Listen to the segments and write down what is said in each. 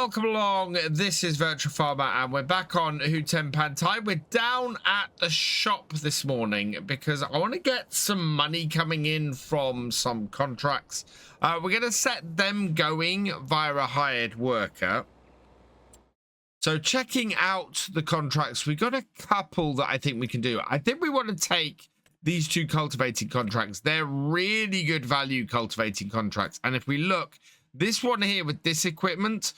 welcome along. This is Leinster Farmer and we're back on Hutan Pantai. We're down at the shop this morning because I want to get some money coming in from some contracts. We're going to set them going via a hired worker. So checking out the contracts, we got a couple that I think we can do. I think we want to take these two cultivating contracts. They're really good value cultivating contracts. And if we look, this one here with this equipment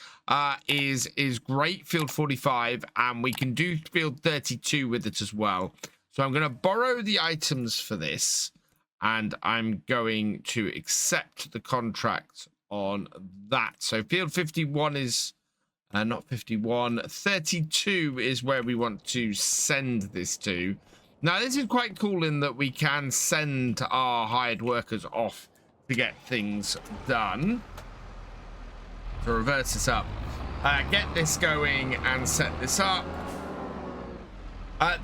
is great, field 45, and we can do field 32 with it as well. So I'm going to borrow the items for this, and I'm going to accept the contract on that. So field 51 is not 51, 32 is where we want to send this to. Now this is quite cool in that we can send our hired workers off to get things done. To reverse this up, get this going and set this up.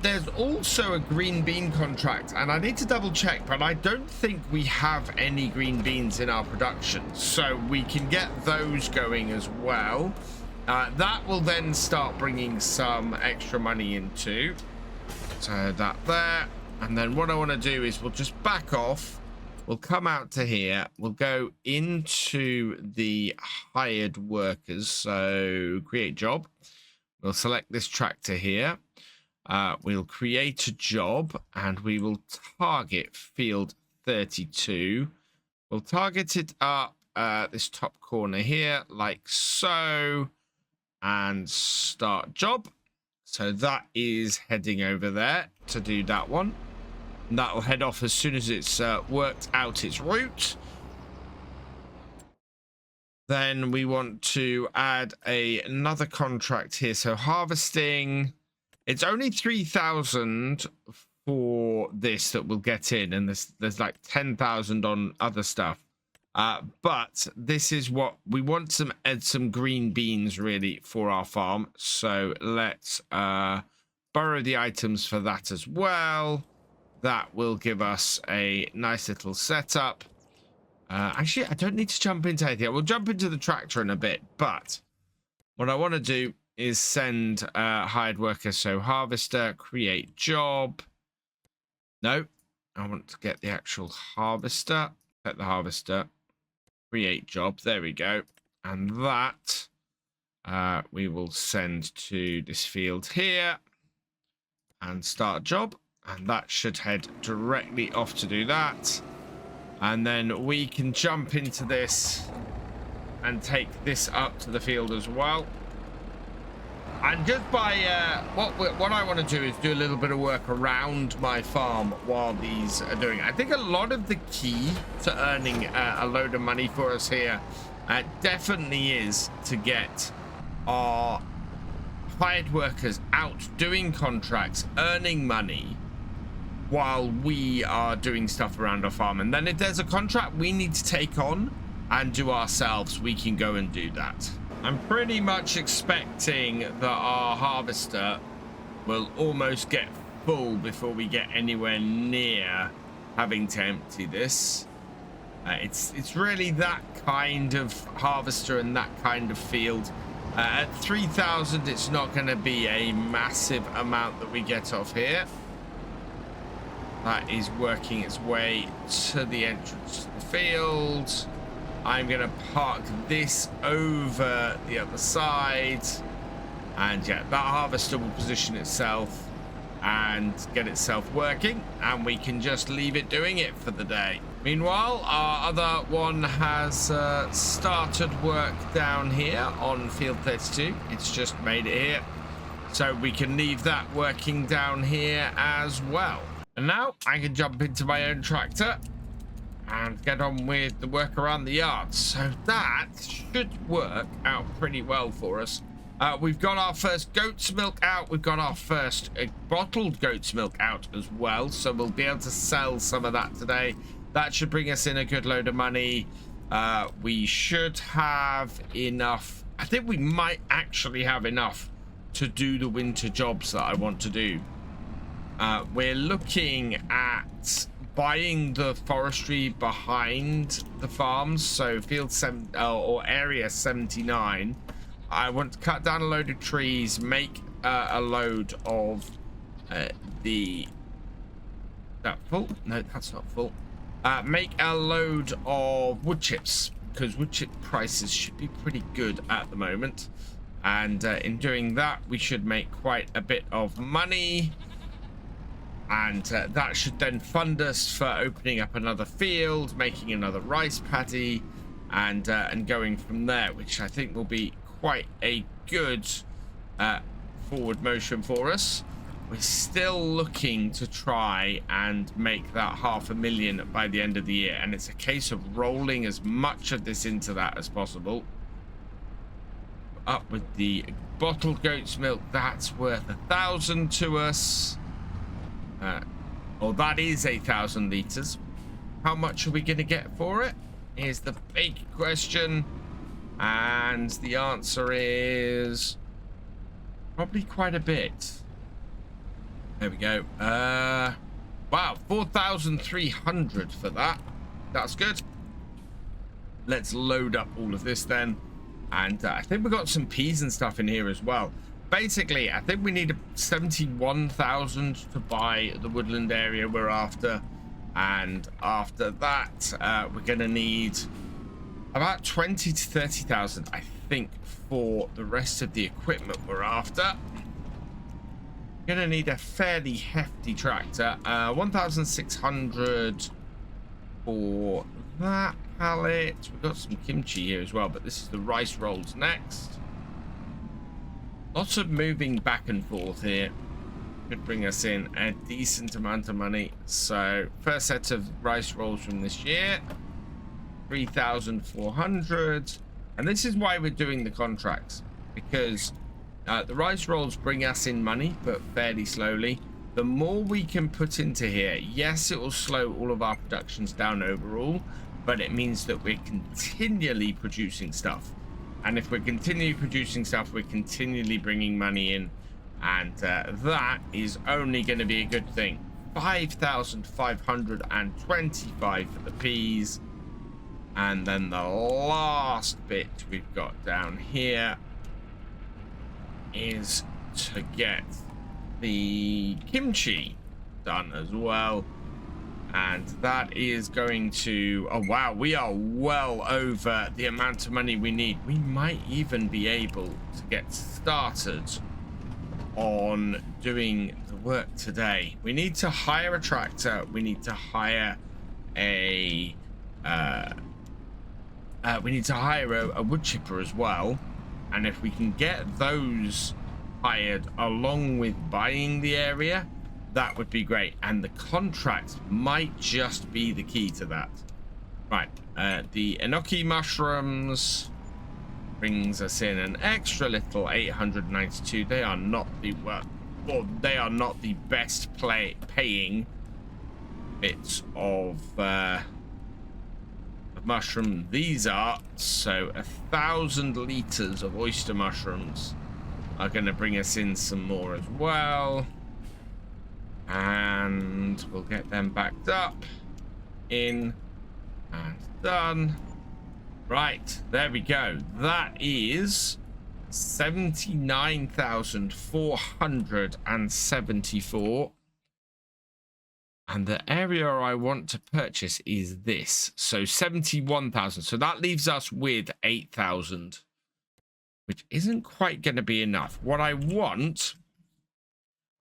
There's also a green bean contract, and I need to double check, but I don't think we have any green beans in our production, so we can get those going as well. That will then start bringing some extra money into. So that there, and then what I want to do is we'll just back off. We'll come out to here. We'll go into the hired workers. So create job. We'll select this tractor here. We'll create a job and we will target field 32. We'll target it up this top corner here like so, and start job. So that is heading over there to do that one. And that'll head off as soon as it's worked out its route. Then we want to add another contract here. So harvesting, it's only 3,000 for this that we'll get in, and there's like 10,000 on other stuff. But this is what we want, add some green beans really for our farm. So let's borrow the items for that as well. That will give us a nice little setup. Actually, I don't need to jump into anything. We'll jump into the tractor in a bit, but what I want to do is send hired workers. So harvester, create job. No, I want to get the actual harvester. Set the harvester, create job. There we go. And that we will send to this field here and start job. And that should head directly off to do that. And then we can jump into this and take this up to the field as well. And just by what I want to do is do a little bit of work around my farm while these are doing it. I think a lot of the key to earning a load of money for us here definitely is to get our hired workers out doing contracts, earning money, while we are doing stuff around our farm. And then if there's a contract we need to take on and do ourselves, we can go and do that. I'm pretty much expecting that our harvester will almost get full before we get anywhere near having to empty this. It's really that kind of harvester and that kind of field. At 3,000 it's not going to be a massive amount that we get off here. That is working its way to the entrance to the field. I'm going to park this over the other side. And yeah, that harvester will position itself and get itself working. And we can just leave it doing it for the day. Meanwhile, our other one has started work down here on field 32. It's just made it here. So we can leave that working down here as well. And now I can jump into my own tractor and get on with the work around the yard. So that should work out pretty well for us. We've got our first goat's milk out. We've got our first bottled goat's milk out as well. So we'll be able to sell some of that today. That should bring us in a good load of money. We should have enough. I think we might actually have enough to do the winter jobs that I want to do. We're looking at buying the forestry behind the farms, so field 7 or area 79 I want to cut down a load of trees, make a load of the... That full? No, that's not full. Make a load of wood chips, because wood chip prices should be pretty good at the moment. And in doing that, we should make quite a bit of money. And that should then fund us for opening up another field, making another rice paddy, and going from there, which I think will be quite a good forward motion for us. We're still looking to try and make that 500,000 by the end of the year, and it's a case of rolling as much of this into that as possible. Up with the bottled goat's milk, that's worth 1,000 to us. Well, that is 8,000 liters. How much are we going to get for it? Is the big question. And the answer is probably quite a bit. There we go. Wow, 4,300 for that. That's good. Let's load up all of this then. And I think we've got some peas and stuff in here as well. Basically, I think we need 71,000 to buy the woodland area we're after. And after that, we're going to need about 20 to 30,000, I think, for the rest of the equipment we're after. We're going to need a fairly hefty tractor. 1,600 for that pallet. We've got some kimchi here as well, but this is the rice rolls next. Lots of moving back and forth here. Could bring us in a decent amount of money. So first set of rice rolls from this year, 3,400. And this is why we're doing the contracts, because the rice rolls bring us in money, but fairly slowly. The more we can put into here, yes, it will slow all of our productions down overall, but it means that we're continually producing stuff. And if we're continually producing stuff, we're continually bringing money in. And that is only going to be a good thing. 5,525 for the peas. And then the last bit we've got down here is to get the kimchi done as well. And that is going to... Oh, wow. We are well over the amount of money we need. We might even be able to get started on doing the work today. We need to hire a tractor. We need to hire a... we need to hire a wood chipper as well. And if we can get those hired along with buying the area, that would be great. And the contract might just be the key to that. Right, the enoki mushrooms brings us in an extra little 892. They are not the they are not the best paying bits of mushroom these are. So 1,000 liters of oyster mushrooms are going to bring us in some more as well. And we'll get them backed up, in, and done. Right, there we go. That is 79,474. And the area I want to purchase is this. So 71,000. So that leaves us with 8,000, which isn't quite going to be enough. What I want...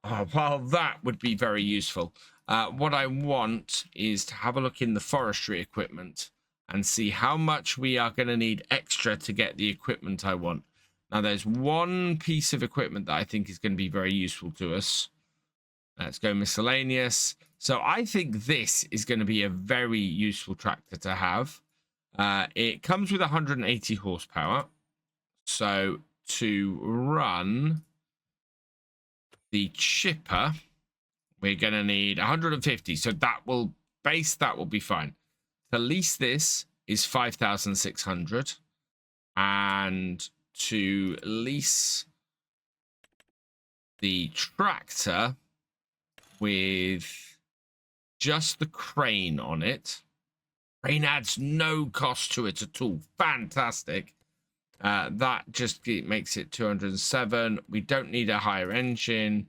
Oh, well, that would be very useful. What I want is to have a look in the forestry equipment and see how much we are going to need extra to get the equipment I want. Now, there's one piece of equipment that I think is going to be very useful to us. Let's go miscellaneous. So I think this is going to be a very useful tractor to have. It comes with 180 horsepower. So to run the chipper, we're going to need 150. So that will be fine. To lease this is 5,600. And to lease the tractor with just the crane on it. Crane adds no cost to it at all. Fantastic. That just makes it 207. We don't need a higher engine.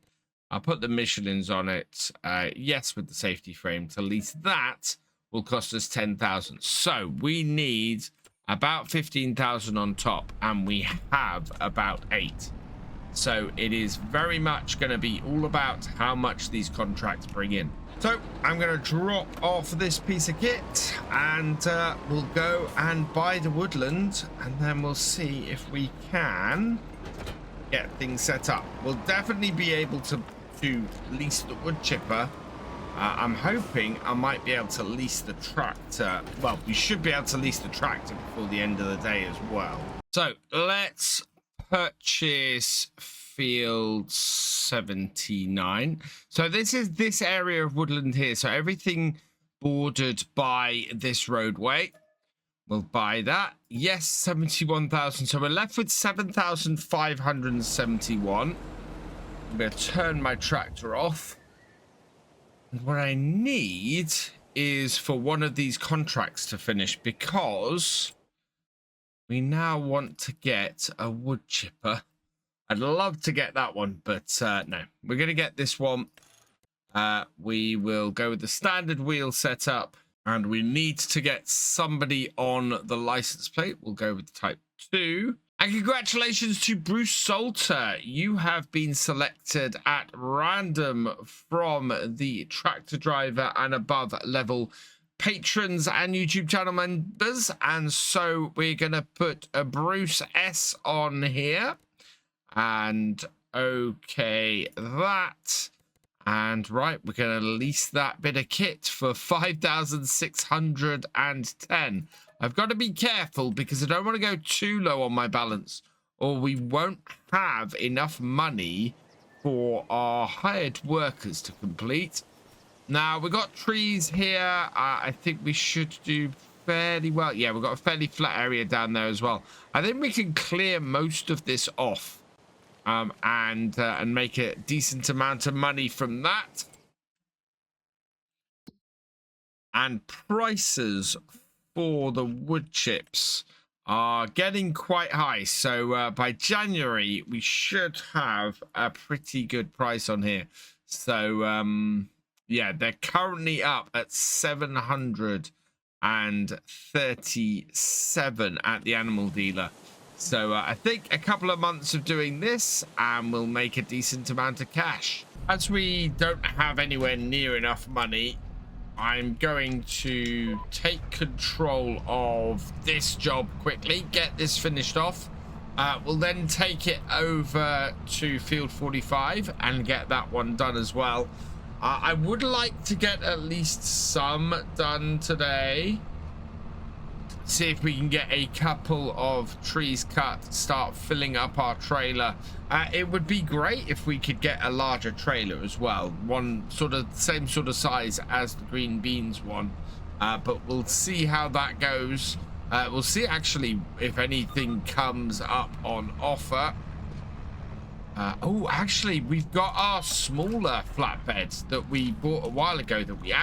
I'll put the Michelins on it. Yes, with the safety frame. To lease that will cost us 10,000. So we need about 15,000 on top, and we have about 8. So it is very much going to be all about how much these contracts bring in. So I'm going to drop off this piece of kit, and we'll go and buy the woodland, and then we'll see if we can get things set up. We'll definitely be able to lease the wood chipper. I'm hoping I might be able to lease the tractor. Well, we should be able to lease the tractor before the end of the day as well. So let's purchase field 79. So this is this area of woodland here. So everything bordered by this roadway. We'll buy that. Yes, 71,000. So we're left with 7,571. I'm going to turn my tractor off. And what I need is for one of these contracts to finish, because we now want to get a wood chipper. I'd love to get that one, but no, we're going to get this one. We will go with the standard wheel setup, and we need to get somebody on the license plate. We'll go with the type 2. And congratulations to Bruce Solter. You have been selected at random from the tractor driver and above level patrons and YouTube channel members. And so we're going to put a Bruce S on here. And okay, that. And right, we're going to lease that bit of kit for 5,610. I've got to be careful because I don't want to go too low on my balance, or we won't have enough money for our hired workers to complete. Now, we've got trees here. I think we should do fairly well. Yeah, we've got a fairly flat area down there as well. I think we can clear most of this off and make a decent amount of money from that. And prices for the wood chips are getting quite high. So by January, we should have a pretty good price on here. So yeah, they're currently up at 737 at the animal dealer. So I think a couple of months of doing this and we'll make a decent amount of cash. As we don't have anywhere near enough money, I'm going to take control of this job quickly, get this finished off. We'll then take it over to field 45 and get that one done as well. I would like to get at least some done today. See if we can get a couple of trees cut, start filling up our trailer. It would be great if we could get a larger trailer as well, one sort of same sort of size as the green beans one, but we'll see how that goes. We'll see actually if anything comes up on offer. Oh, actually we've got our smaller flatbeds that we bought a while ago that we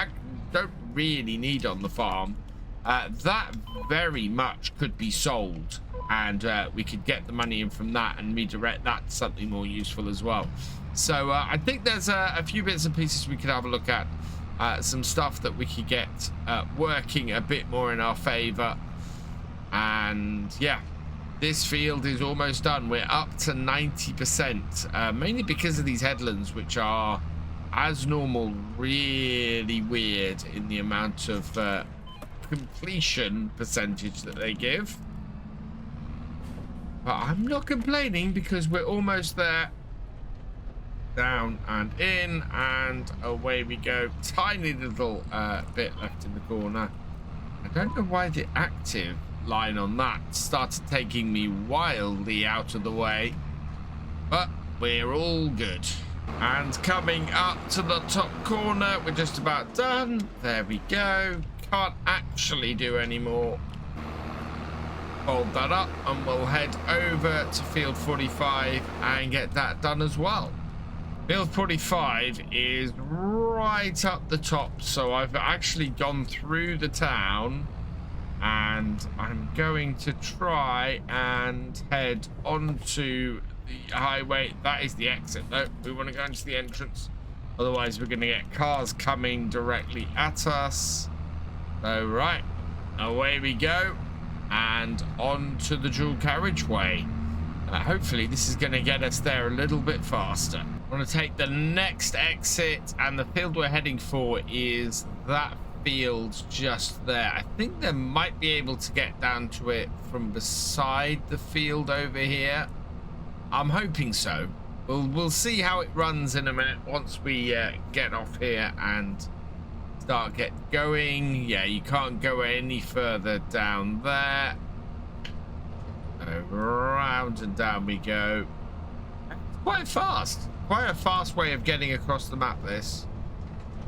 don't really need on the farm. That very much could be sold, and we could get the money in from that and redirect that to something more useful as well. So I think there's a few bits and pieces we could have a look at, some stuff that we could get working a bit more in our favor. And yeah, this field is almost done. We're up to 90%, mainly because of these headlands, which are, as normal, really weird in the amount of completion percentage that they give. But I'm not complaining because we're almost there. Down and in and away we go. Tiny little bit left in the corner. I don't know why the active line on that started taking me wildly out of the way, but we're all good. And coming up to the top corner, we're just about done. There we go. Can't actually do any more. Fold that up and we'll head over to field 45 and get that done as well. Field 45 is right up the top, so I've actually gone through the town and I'm going to try and head onto the highway. That is the exit. No, we want to go into the entrance, otherwise we're going to get cars coming directly at us. So right, away we go, and onto the dual carriageway. Hopefully this is going to get us there a little bit faster. I want to take the next exit, and the field we're heading for is that field just there. I think they might be able to get down to it from beside the field over here. I'm hoping so. We'll see how it runs in a minute once we get off here and start going. Yeah, you can't go any further down there. Round and down we go. Quite fast. Quite a fast way of getting across the map, this.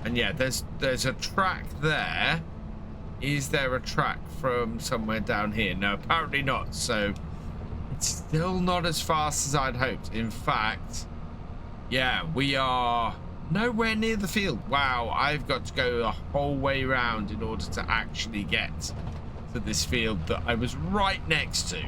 And yeah, there's a track there. Is there a track from somewhere down here? No, apparently not. So it's still not as fast as I'd hoped. In fact, yeah, we are nowhere near the field. Wow, I've got to go the whole way around in order to actually get to this field that I was right next to.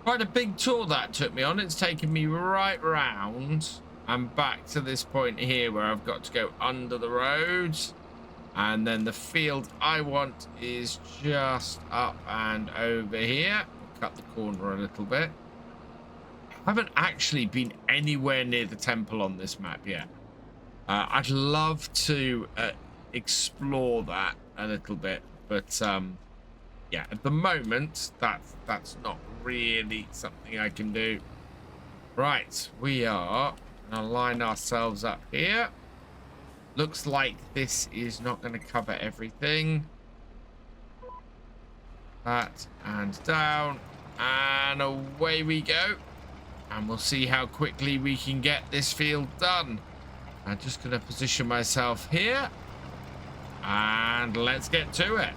Quite a big tour that took me on. It's taken me right round and back to this point here where I've got to go under the road, and then the field I want is just up and over here. Cut the corner a little bit. I haven't actually been anywhere near the temple on this map yet. I'd love to explore that a little bit, but yeah, at the moment that's not really something I can do. Right, we are gonna line ourselves up here. Looks like this is not going to cover everything. That and down, and away we go, and we'll see how quickly we can get this field done. I'm just going to position myself here, and let's get to it.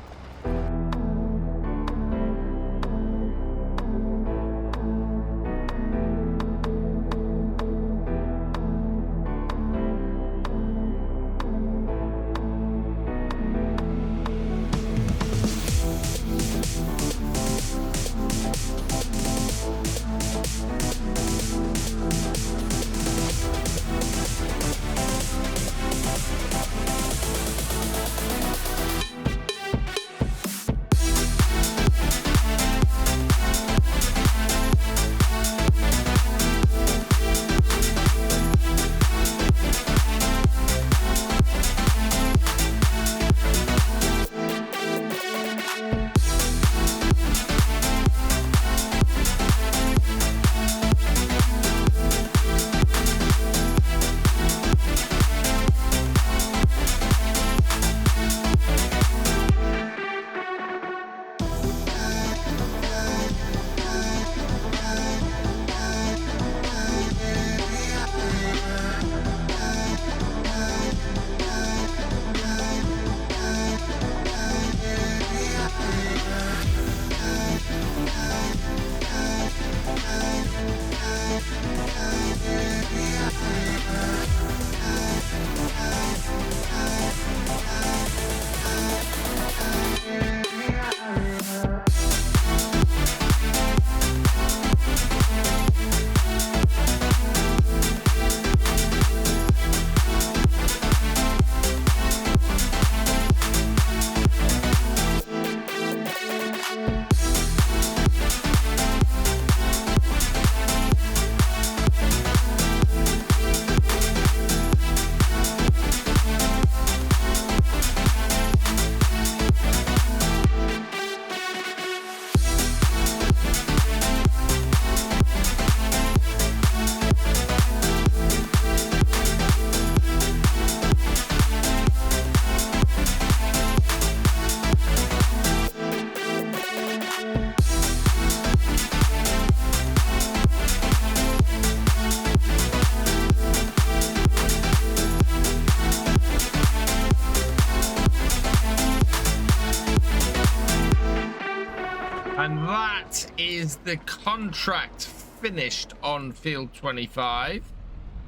And that is the contract finished on field 25.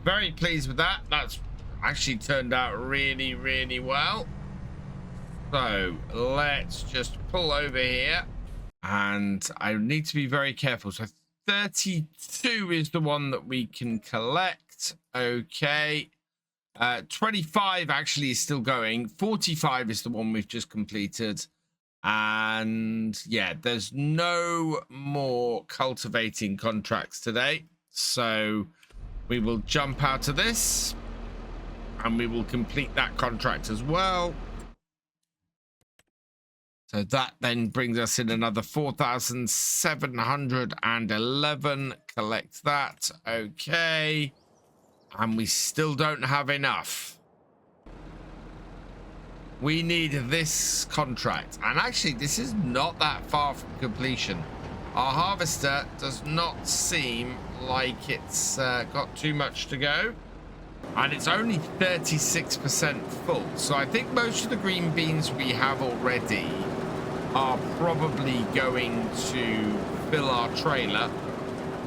Very pleased with that. That's actually turned out really, really well. So let's just pull over here, and I need to be very careful. So 32 is the one that we can collect. Okay. 25 actually is still going. 45 is the one we've just completed. And yeah, there's no more cultivating contracts today. So we will jump out of this and we will complete that contract as well. So that then brings us in another 4,711. Collect that. Okay. And we still don't have enough. We need this contract. And actually, this is not that far from completion. Our harvester does not seem like it's got too much to go. And it's only 36% full. So I think most of the green beans we have already are probably going to fill our trailer.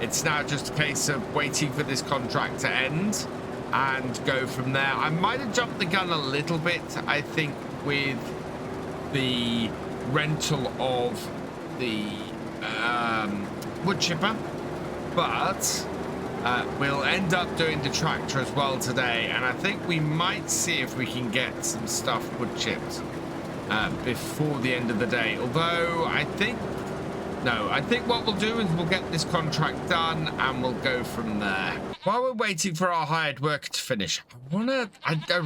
It's now just a case of waiting for this contract to end and go from there. I might have jumped the gun a little bit, I think, with the rental of the wood chipper, but we'll end up doing the tractor as well today, and I think we might see if we can get some stuff wood chipped before the end of the day. Although I think what we'll do is we'll get this contract done and we'll go from there. While we're waiting for our hired worker to finish, I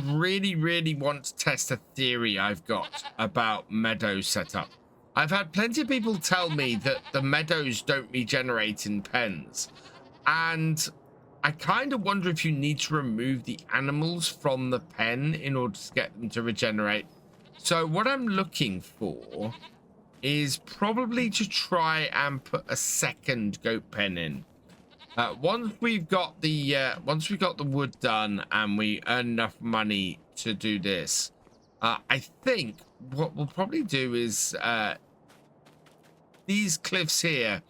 really want to test a theory I've got about meadow setup. I've had plenty of people tell me that the meadows don't regenerate in pens, and I kind of wonder if you need to remove the animals from the pen in order to get them to regenerate. So what I'm looking for is probably to try and put a second goat pen in. Once we've got the wood done and we earn enough money to do this, I think what we'll probably do is these cliffs here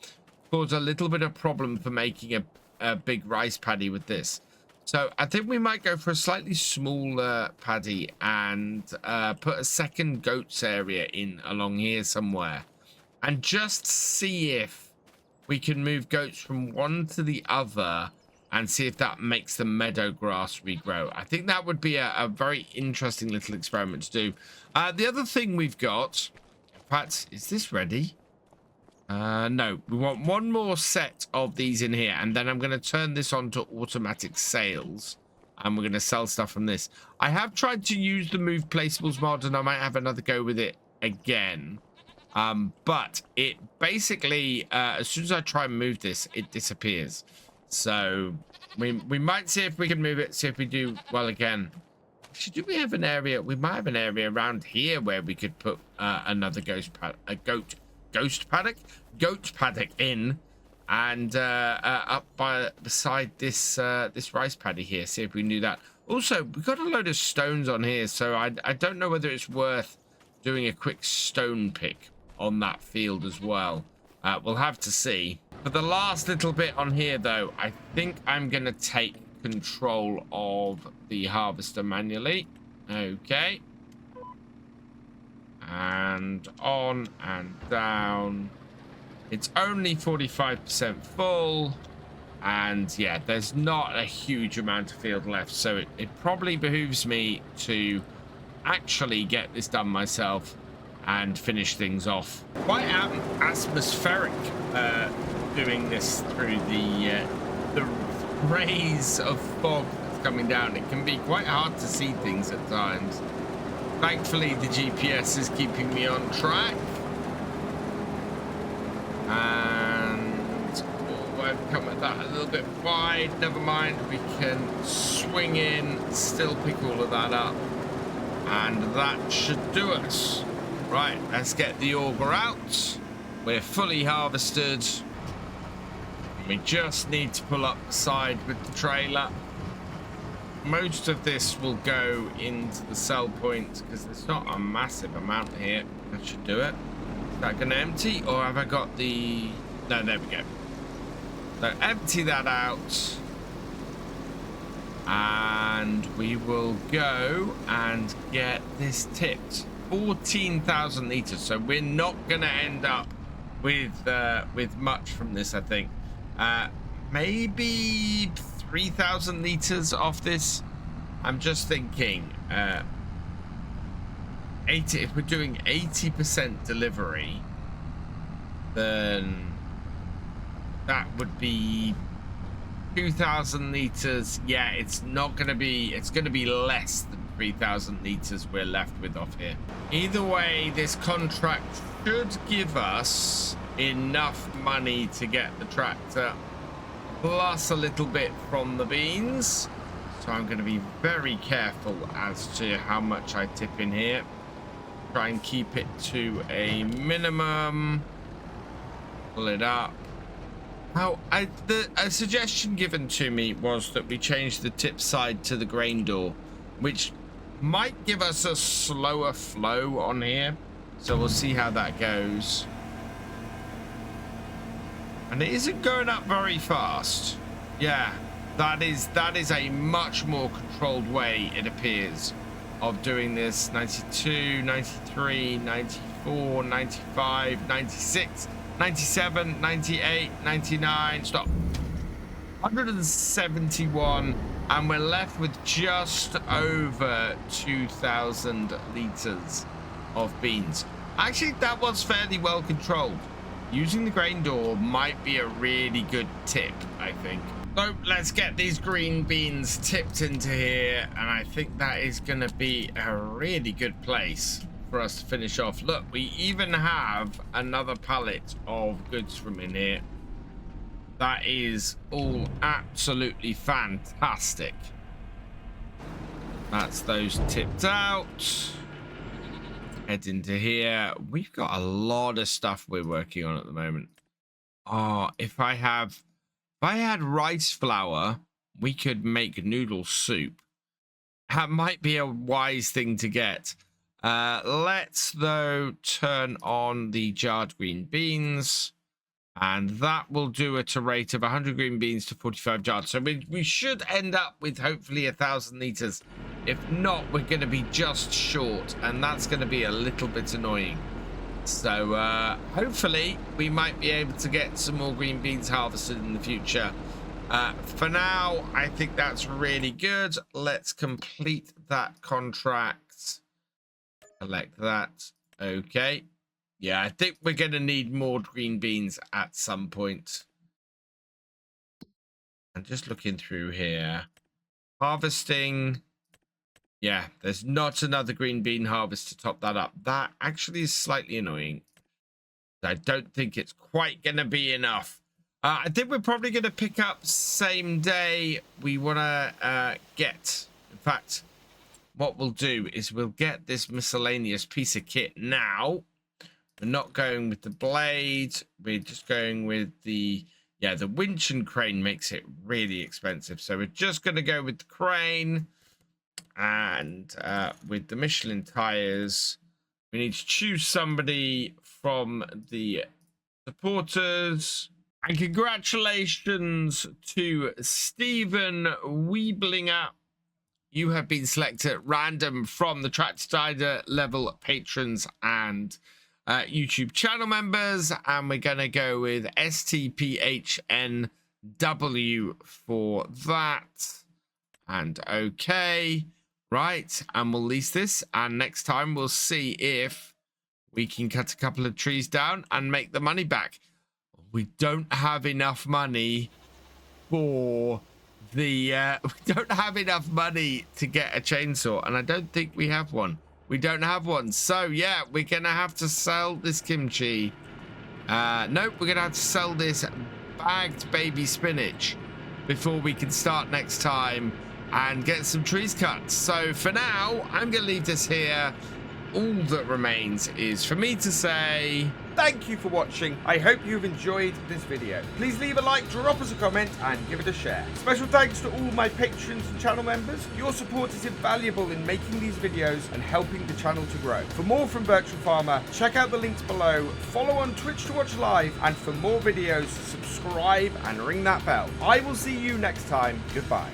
cause a little bit of problem for making a big rice paddy with this. So I think we might go for a slightly smaller paddy and put a second goats area in along here somewhere, and just see if we can move goats from one to the other and see if that makes the meadow grass regrow. I think that would be a very interesting little experiment to do. The other thing we've got, in fact, is this ready? No, we want one more set of these in here, and then I'm going to turn this on to automatic sales, and we're going to sell stuff from this. I have tried to use the move placeables mod, and I might have another go with it again. But it basically, as soon as I try and move this, it disappears. So we might see if we can move it, see if we do well again. Actually, do we have an area? We might have an area around here where we could put another goat paddock in, and up beside this this rice paddy here. See if we can do that. Also, we've got a load of stones on here, so I don't know whether it's worth doing a quick stone pick on that field as well. We'll have to see. For the last little bit on here, though, I think I'm gonna take control of the harvester manually. Okay. And on and down. It's only 45% full, and yeah, there's not a huge amount of field left, so it probably behooves me to actually get this done myself and finish things off. Quite atmospheric doing this through the rays of fog that's coming down. It can be quite hard to see things at times. Thankfully, the GPS is keeping me on track. And I've come at that a little bit wide. Never mind, we can swing in, still pick all of that up. And that should do us. Right, let's get the auger out. We're fully harvested. We just need to pull up the side with the trailer. Most of this will go into the sell point because there's not a massive amount here. That should do it. Is that going to empty, or have I got the... No, there we go. So empty that out. And we will go and get this tipped. 14,000 liters, so we're not gonna end up with much from this. I think maybe 3,000 liters off this. I'm just thinking 80, if we're doing 80% delivery, then that would be 2,000 liters. Yeah, it's not gonna be, it's gonna be less than 3,000 liters we're left with off here. Either way, this contract should give us enough money to get the tractor plus a little bit from the beans. So I'm going to be very careful as to how much I tip in here. Try and keep it to a minimum. Pull it up. A suggestion given to me was that we change the tip side to the grain door, which might give us a slower flow on here. So we'll see how that goes. And it isn't going up very fast. Yeah, that is a much more controlled way, it appears, of doing this. 92, 93, 94, 95, 96, 97, 98, 99, stop. 171, and we're left with just over 2,000 liters of beans. Actually, that was fairly well controlled. Using the grain door might be a really good tip, I think. So let's get these green beans tipped into here, and I think that is going to be a really good place for us to finish off. Look, we even have another pallet of goods from in here. That is all absolutely fantastic. That's those tipped out. Head into here. We've got a lot of stuff we're working on at the moment. Oh, if I had rice flour, we could make noodle soup. That might be a wise thing to get. Let's though turn on the jarred green beans, and that will do at a rate of 100 green beans to 45 jarred. So we should end up with hopefully 1,000 liters. If not, we're going to be just short, and that's going to be a little bit annoying. So hopefully we might be able to get some more green beans harvested in the future. For now, I think that's really good. Let's complete that contract. Select that. Okay. Yeah, I think we're going to need more green beans at some point. I'm just looking through here. Harvesting. Yeah, there's not another green bean harvest to top that up. That actually is slightly annoying. I don't think it's quite going to be enough. I think we're probably going to pick up same day. We want to get... In fact, what we'll do is we'll get this miscellaneous piece of kit now. We're not going with the blade. We're just going with the... Yeah, the winch and crane makes it really expensive. So we're just going to go with the crane. And with the Michelin tires, we need to choose somebody from the supporters. And congratulations to Stephen Weiblinger. You have been selected at random from the Snyder level patrons and YouTube channel members. And we're going to go with STPHNW for that. And okay. Right, and we'll lease this, and next time we'll see if we can cut a couple of trees down and make the money back. We don't have enough money for the... we don't have enough money to get a chainsaw, and I don't think we have one. We don't have one, so yeah, we're going to have to sell this kimchi. Nope, we're going to have to sell this bagged baby spinach before we can start next time and get some trees cut. So for now, I'm going to leave this here. All that remains is for me to say thank you for watching. I hope you've enjoyed this video. Please leave a like, drop us a comment, and give it a share. Special thanks to all my patrons and channel members. Your support is invaluable in making these videos and helping the channel to grow. For more from Virtual Farmer, check out the links below, follow on Twitch to watch live, and for more videos, subscribe and ring that bell. I will see you next time. Goodbye.